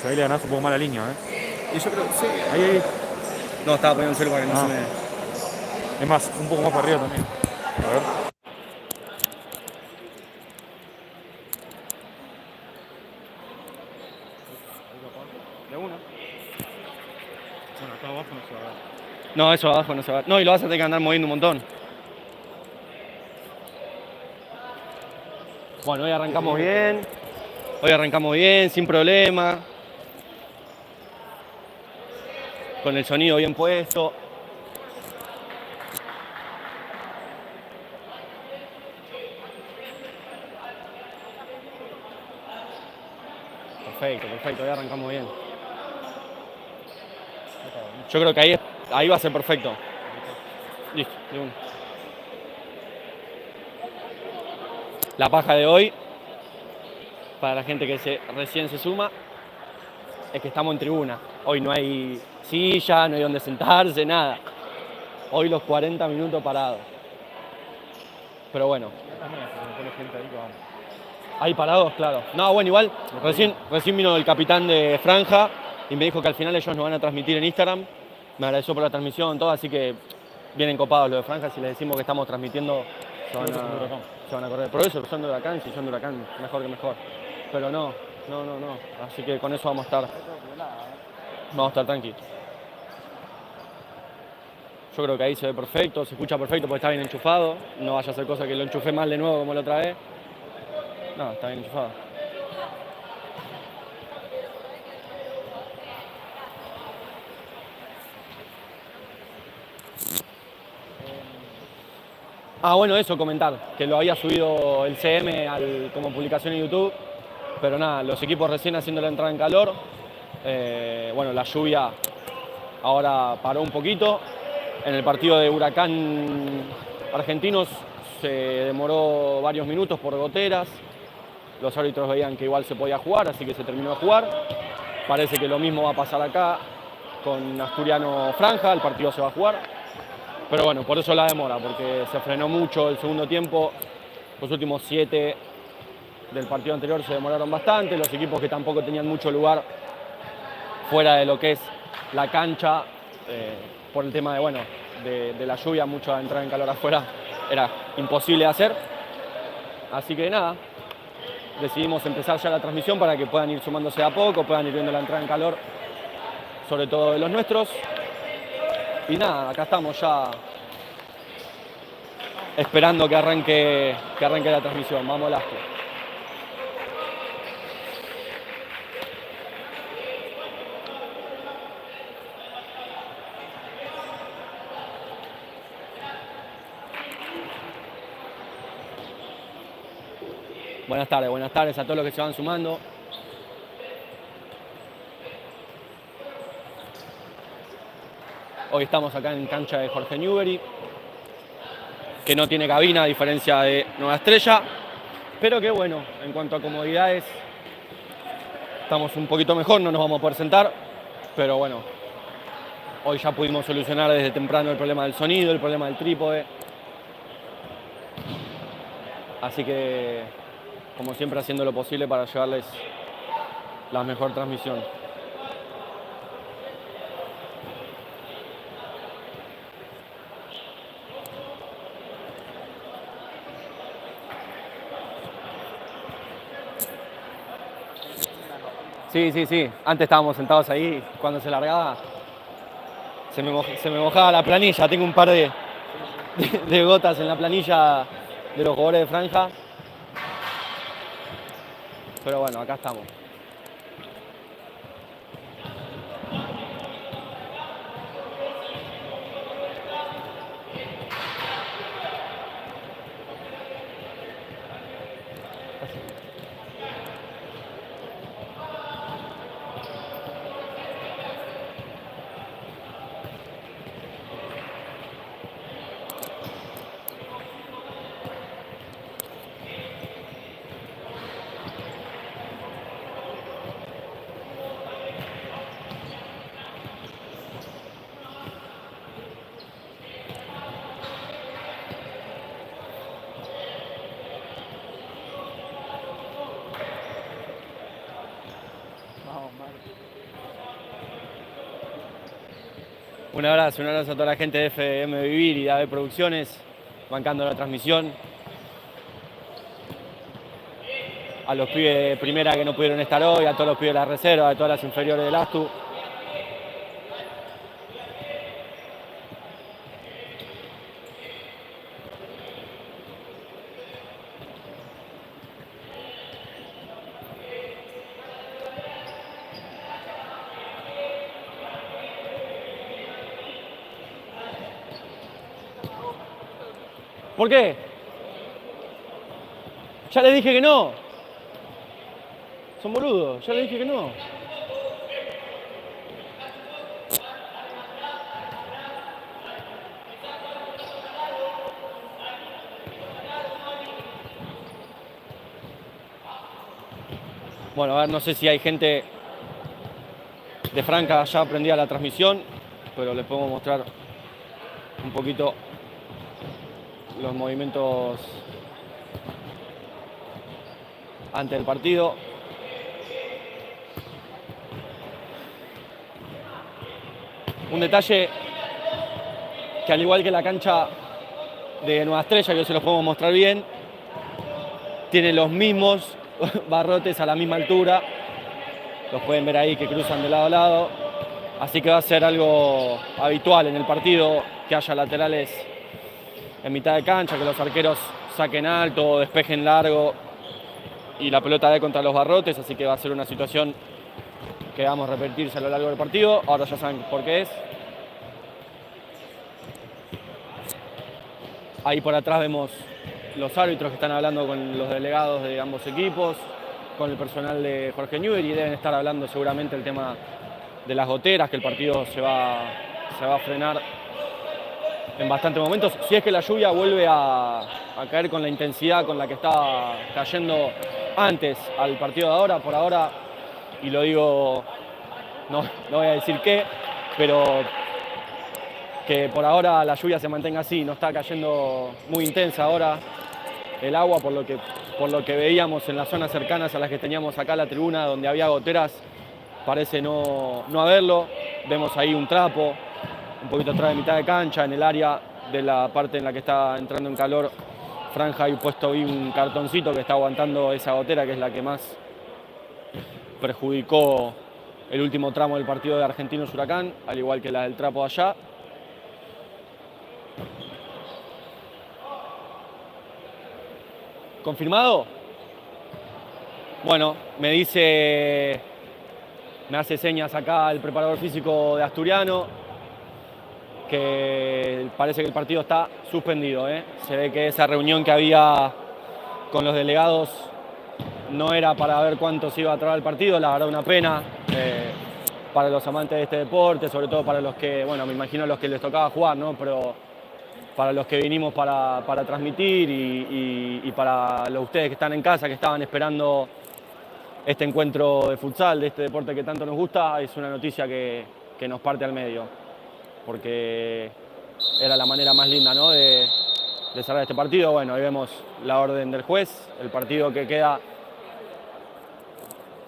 Pues ahí le ganás un poco más la línea, ¿eh? Y yo creo que sí. Ahí, ahí. No, estaba poniendo el celu para que no Ah. se me... Es más, un poco más para arriba también. A ver. De una. Bueno, acá abajo no se va a ver. No, eso abajo no se va. No, y lo vas a tener que andar moviendo un montón. Bueno, hoy arrancamos bien. Hoy arrancamos bien, sin problema. Con el sonido bien puesto. Perfecto, perfecto. Hoy arrancamos bien. Yo creo que ahí va a ser perfecto. Listo, de una. La paja de hoy, para la gente que recién se suma, es que estamos en tribuna. Hoy no hay silla, no hay donde sentarse, nada. Hoy los 40 minutos parados. Pero bueno. Ahí parados, claro. No, bueno, igual, recién vino el capitán de Franja y me dijo que al final ellos nos van a transmitir en Instagram. Me agradeció por la transmisión, todo, así que vienen copados los de Franja. Si les decimos que estamos transmitiendo, se van a correr. Por eso son de Huracán, si son de Huracán, mejor que mejor. Pero no. Así que con eso vamos a estar tranquilos. Yo creo que ahí se ve perfecto, se escucha perfecto porque está bien enchufado. No vaya a ser cosa que lo enchufé mal de nuevo como la otra vez. No, está bien enchufado. Ah, bueno, eso, comentar, que lo había subido el CM como publicación en YouTube, pero nada, los equipos recién haciendo la entrada en calor, bueno, la lluvia ahora paró un poquito, en el partido de Huracán Argentinos se demoró varios minutos por goteras, los árbitros veían que igual se podía jugar, así que se terminó de jugar, parece que lo mismo va a pasar acá con Asturiano Franja, el partido se va a jugar. Pero bueno, por eso la demora, porque se frenó mucho el segundo tiempo. Los últimos 7 del partido anterior se demoraron bastante. Los equipos que tampoco tenían mucho lugar fuera de lo que es la cancha, por el tema de la lluvia, mucha entrada en calor afuera, era imposible de hacer. Así que nada, decidimos empezar ya la transmisión para que puedan ir sumándose a poco, puedan ir viendo la entrada en calor, sobre todo de los nuestros. Y nada, acá estamos ya esperando que arranque la transmisión. Vamos al astro. Buenas tardes a todos los que se van sumando. Hoy estamos acá en cancha de Jorge Newbery, que no tiene cabina a diferencia de Nueva Estrella, pero que bueno, en cuanto a comodidades estamos un poquito mejor, no nos vamos a poder sentar, pero bueno, hoy ya pudimos solucionar desde temprano el problema del sonido, el problema del trípode, así que como siempre haciendo lo posible para llevarles la mejor transmisión. Sí. Antes estábamos sentados ahí, cuando se largaba, se me mojaba la planilla. Tengo un par de gotas en la planilla de los jugadores de Franja. Pero bueno, acá estamos. Un abrazo a toda la gente de FM Vivir y de AB Producciones, bancando la transmisión. A los pibes de primera que no pudieron estar hoy, a todos los pibes de la reserva, a todas las inferiores del ASTU. ¿Por qué? Ya les dije que no. Son boludos, ya les dije que no. Bueno, a ver, no sé si hay gente de Franca ya prendida la transmisión, pero les podemos mostrar un poquito los movimientos antes del partido. Un detalle que al igual que la cancha de Nueva Estrella, que se los podemos mostrar bien, tiene los mismos barrotes a la misma altura. Los pueden ver ahí que cruzan de lado a lado. Así que va a ser algo habitual en el partido que haya laterales en mitad de cancha, que los arqueros saquen alto, despejen largo y la pelota dé contra los barrotes. Así que va a ser una situación que vamos a repetirse a lo largo del partido. Ahora ya saben por qué es. Ahí por atrás vemos los árbitros que están hablando con los delegados de ambos equipos, con el personal de Jorge Newbery, y deben estar hablando seguramente el tema de las goteras, que el partido se va a frenar en bastantes momentos. Si es que la lluvia vuelve a caer con la intensidad con la que estaba cayendo antes al partido de ahora, por ahora, y lo digo, no voy a decir qué, pero que por ahora la lluvia se mantenga así, no está cayendo muy intensa ahora el agua, por lo que veíamos en las zonas cercanas a las que teníamos acá la tribuna, donde había goteras, parece no haberlo. Vemos ahí un trapo, un poquito atrás de mitad de cancha, en el área de la parte en la que está entrando en calor Franja, y puesto ahí un cartoncito que está aguantando esa gotera, que es la que más perjudicó el último tramo del partido de Argentinos Huracán, al igual que la del trapo allá. ¿Confirmado? Bueno, me hace señas acá el preparador físico de Asturiano, que parece que el partido está suspendido, ¿eh? Se ve que esa reunión que había con los delegados no era para ver cuánto se iba a trabar el partido. La verdad, una pena para los amantes de este deporte, sobre todo para los que, bueno, me imagino los que les tocaba jugar, ¿no? Pero para los que vinimos para transmitir y para ustedes que están en casa, que estaban esperando este encuentro de futsal, de este deporte que tanto nos gusta, es una noticia que nos parte al medio, porque era la manera más linda, ¿no?, de cerrar este partido. Bueno, ahí vemos la orden del juez, el partido que queda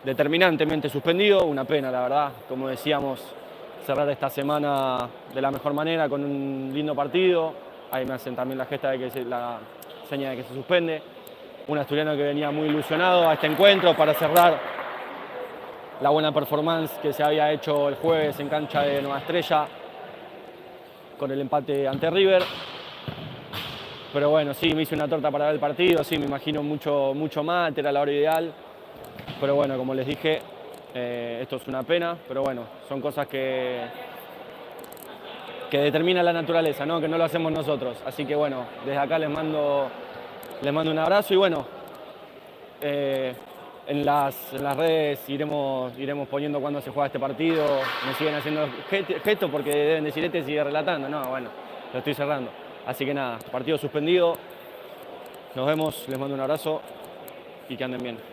determinantemente suspendido. Una pena, la verdad, como decíamos, cerrar esta semana de la mejor manera con un lindo partido. Ahí me hacen también la gesta de que la seña de que se suspende. Un asturiano que venía muy ilusionado a este encuentro para cerrar la buena performance que se había hecho el jueves en cancha de Nueva Estrella con el empate ante River. Pero bueno, sí, me hice una torta para ver el partido, sí, me imagino mucho más, era la hora ideal. Pero bueno, como les dije, esto es una pena, pero bueno, son cosas que determina la naturaleza, ¿no?, que no lo hacemos nosotros. Así que bueno, desde acá les mando un abrazo y bueno, en las redes iremos poniendo cuándo se juega este partido. Me siguen haciendo gestos porque deben decir este sigue relatando. No, bueno, lo estoy cerrando. Así que nada, partido suspendido. Nos vemos, les mando un abrazo y que anden bien.